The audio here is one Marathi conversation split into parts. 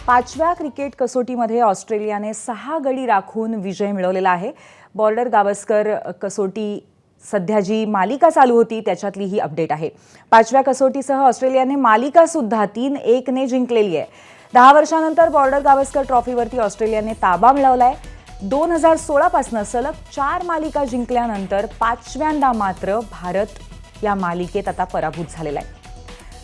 पाचव्या क्रिकेट कसोटीमध्ये ऑस्ट्रेलियाने 6 गडी राखून विजय मिळवलेला आहे। बॉर्डर गावस्कर कसोटी सध्या जी मालिका चालू होती त्याच्यातली ही अपडेट आहे। पाचव्या कसोटीसह ऑस्ट्रेलियाने मालिका सुद्धा 3-1 ने जिंकलेली आहे। 10 वर्षांनंतर बॉर्डर गावस्कर ट्रॉफीवरती ऑस्ट्रेलियाने ताबा मिळवलाय। 2016 पासून सलग 4 मालिका जिंकल्यानंतर पाचव्यांदा मात्र भारत या मालिकेत आता पराभूत झालेला आहे।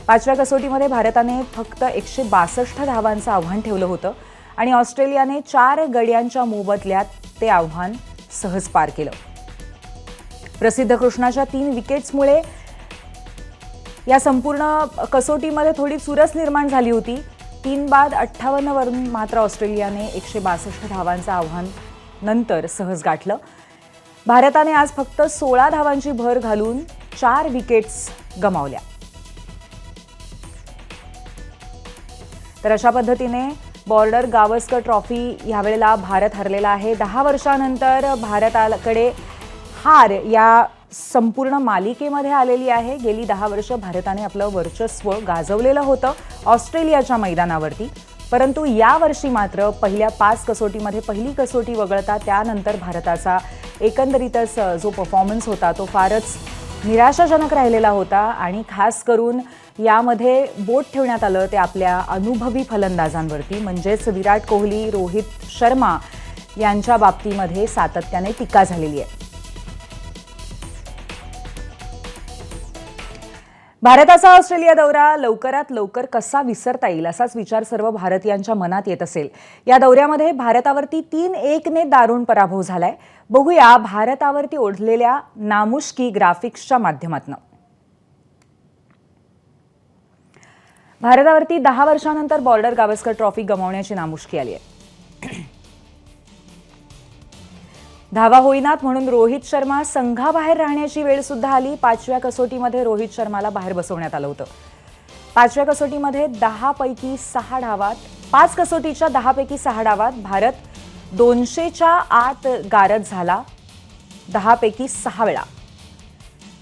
पाचव्या कसोटीमध्ये भारताने फक्त 162 धावांचं आव्हान ठेवलं होतं आणि ऑस्ट्रेलियाने 4 गड्यांच्या मोबदल्यात ते आव्हान सहज पार केलं। प्रसिद्ध कृष्णाच्या 3 विकेट्समुळे या संपूर्ण कसोटीमध्ये थोडी चुरस निर्माण झाली होती। 3 बाद 58 वरून मात्र ऑस्ट्रेलियाने 162 धावांचं आव्हान नंतर सहज गाठलं। भारताने आज फक्त 16 धावांची भर घालून 4 विकेट्स गमावल्या। तर अशा पद्धतीने बॉर्डर गावस्कर ट्रॉफी यावेळेला भारत हरलेला आहे। 10 वर्षांनंतर भारताकडे हार या संपूर्ण मालिकेमध्ये आलेली आहे। गेली 10 वर्ष भारताने आपलं वर्चस्व गाजवलेलं होतं ऑस्ट्रेलियाच्या मैदानावरती, परंतु यावर्षी मात्र पहिल्या 5 कसोटीमध्ये पहिली कसोटी वगळता त्यानंतर भारताचा एकंदरीतच जो परफॉर्मन्स होता तो फारच निराशाजनक राहिलेला होता आणि खास करून यामध्ये बोट ठेवण्यात आलं ते आपल्या अनुभवी फलंदाजांवरती, म्हणजेच विराट कोहली, रोहित शर्मा यांच्या बाबतीमध्ये सातत्याने टीका झालेली आहे। भारताचा ऑस्ट्रेलिया दौरा लवकरात लवकर कसा विसरता येईल असाच विचार सर्व भारतीयांच्या मनात येत असेल। या दौऱ्यामध्ये भारतावरती 3-1 ने दारुण पराभव झालाय। बघूया भारतावरती ओढलेल्या नामुष्की ग्राफिक्सच्या माध्यमातून। भारतावरती 10 वर्षांनंतर बॉर्डर गावस्कर ट्रॉफी गमावण्याची नामुष्की आली आहे। धावा होईनात म्हणून रोहित शर्मा संघाबाहेर राहण्याची वेळ सुद्धा आली। 5व्या कसोटीमध्ये रोहित शर्माला बाहेर बसवण्यात आलं होतं। 5व्या कसोटीमध्ये 10 पैकी 6 डावात 5 कसोटीच्या 10 पैकी 6 डावात भारत 200च्या आत गारद झाला। 10 पैकी 6 वेळा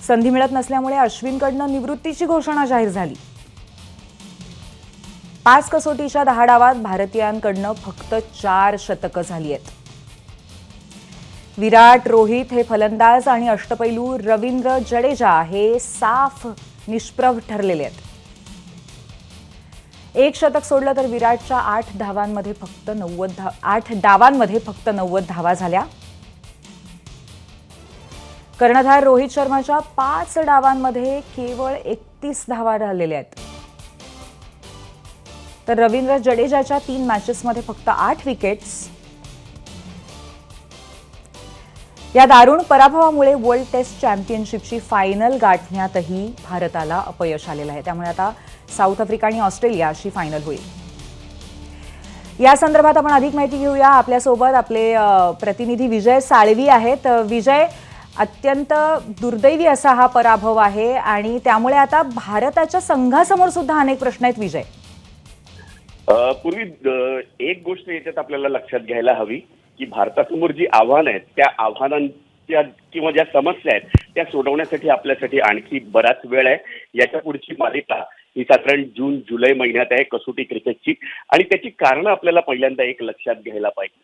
संधी मिळत नसल्यामुळे अश्विनकडनं निवृत्तीची घोषणा जाहीर झाली। 5 कसोटीच्या 10 डावात भारतीयांकडनं फक्त 4 शतकं झाली आहेत। विराट, रोहित हे फलंदाज आणि अष्टपैलू रवींद्र जडेजा हे साफ निष्प्रभ ठरलेले आहेत। 1 शतक सोडलं तर विराटच्या 8 डावांमध्ये फक्त 90 धावा झाल्या। कर्णधार रोहित शर्माच्या 5 डावांमध्ये केवळ 31 धावा झालेल्या आहेत। तर रवींद्र जडेजाच्या 3 मॅचेसमध्ये फक्त 8 विकेट्स। या दारुण पराभवामुळे वर्ल्ड टेस्ट चॅम्पियनशिपची फायनल गाठण्यातही भारताला अपयश आलेलं आहे। त्यामुळे आता साऊथ आफ्रिका आणि ऑस्ट्रेलिया अशी फायनल होईल। या संदर्भात आपण अधिक माहिती घेऊया। आपल्यासोबत आपले प्रतिनिधी विजय साळवी आहेत। विजय, अत्यंत दुर्दैवी असा हा पराभव आहे आणि त्यामुळे आता भारताच्या संघासमोर सुद्धा अनेक प्रश्न आहेत। विजय, पूर्वी एक गोष्ट याच्यात आपल्याला लक्षात घ्यायला हवी की भारतासमोर जी आव्हानं आहेत त्या आव्हानांच्या किंवा ज्या समस्या आहेत त्या सोडवण्यासाठी आपल्यासाठी आणखी बराच वेळ आहे। याच्या पुढची मालिका ही साधारण जून-जुलै महिन्यात आहे कसोटी क्रिकेटची आणि त्याची कारणं आपल्याला पहिल्यांदा एक लक्षात घ्यायला पाहिजे।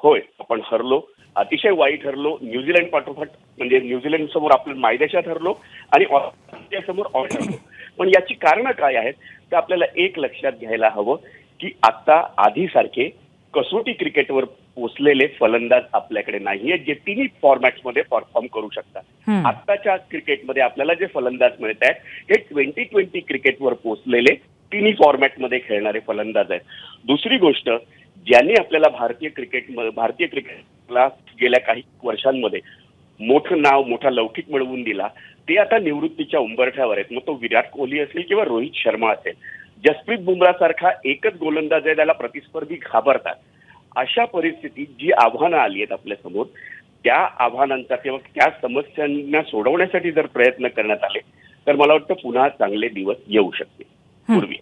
होय, आपण हरलो, अतिशय वाईट हरलो। न्यूझीलंड पाठोपाठ म्हणजे न्यूझीलंड समोर आपण मायदेशात हरलो आणि ऑस्ट्रेलिया समोर आउट हरलो। पण याची कारणं काय आहेत तर आपल्याला एक लक्षात घ्यायला हवं की आता आधीसारखे कसोटी क्रिकेटवर पोचलेले फलंदाज आपल्याकडे नाहीये जे तिन्ही फॉर्मॅट्समध्ये परफॉर्म करू शकतात। आत्ताच्या क्रिकेटमध्ये आपल्याला जे फलंदाज मिळत आहेत हे 2020 क्रिकेटवर पोचलेले तिन्ही फॉर्मॅटमध्ये खेळणारे फलंदाज आहेत। दुसरी गोष्ट, ज्यांनी आपल्याला भारतीय क्रिकेटला गेल्या काही वर्षांमध्ये मोठं नाव, मोठा लौकिक मिळवून दिला ते आता निवृत्तीच्या उंबरठ्यावर आहेत। मग तो विराट कोहली असेल किंवा रोहित शर्मा असेल। जसप्रीत बुमराह सारखा एकच गोलंदाज आहे त्याला प्रतिस्पर्धी घाबरतात। अशा परिस्थितीत जी आव्हानं आली आहेत आपल्यासमोर त्या आव्हानांचा किंवा त्या समस्यांना सोडवण्यासाठी जर प्रयत्न करण्यात आले तर मला वाटतं पुन्हा चांगले दिवस येऊ शकतील। पूर्वी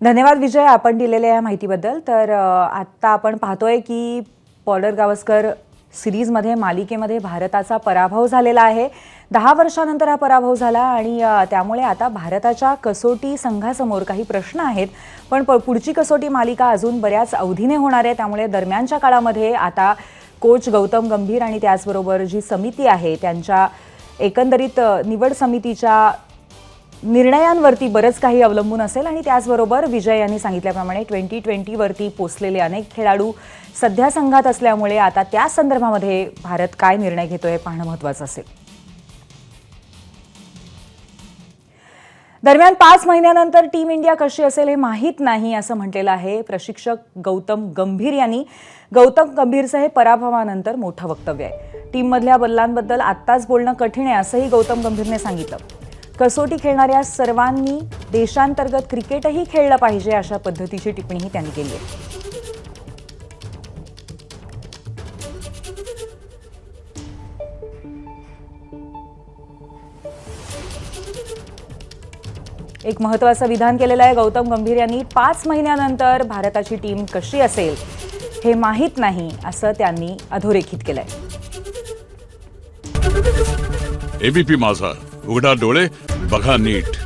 धन्यवाद विजय आपण दिलेल्या या माहितीबद्दल। तर आता आपण पाहतोय की बॉर्डर गावस्कर सिरीजमध्ये मालिकेमध्ये भारताचा पराभव झालेला आहे। 10 वर्षानंतर हा पराभव झाला आणि त्यामुळे आता भारताच्या कसोटी संघासमोर काही प्रश्न आहेत. पण पुढची कसोटी मालिका अजून बऱ्याच अवधीने होणार आहे. त्यामुळे दरम्यानच्या काळामध्ये आता कोच गौतम गंभीर आणि त्याचबरोबर जी समिती आहे त्यांच्या एकंदरीत निवड समितीच्या निर्णयांवरती बरंच काही अवलंबून असेल. आणि त्याचबरोबर विजय यांनी सांगितल्याप्रमाणे 2020 वरती पोचलेले अनेक खेळाडू सध्या संघात असल्यामुळे आता त्या संदर्भामध्ये भारत काय निर्णय घेतोय पाहणं महत्त्वाचं असेल. दरम्यान 5 महिन्यानंतर टीम इंडिया कशी असेल हे माहीत नाही असं म्हटलेलं आहे प्रशिक्षक गौतम गंभीर यांनी. गौतम गंभीरचं हे पराभवानंतर मोठं वक्तव्य आहे. टीममधल्या बदलांबद्दल आत्ताच बोलणं कठीण आहे असंही गौतम गंभीरने सांगितलं. कसोटी खेळणाऱ्या सर्वांनी देशांतर्गत क्रिकेटही खेळलं पाहिजे अशा पद्धतीची टिप्पणीही त्यांनी केली आहे. एक महत्त्वाचं विधान केलेलं आहे गौतम गंभीर यांनी. 5 महिन्यानंतर भारताची टीम कशी असेल हे माहीत नाही असं त्यांनी अधोरेखित केलंय. एबीपी माझा, उघडा डोळे बघा नीट.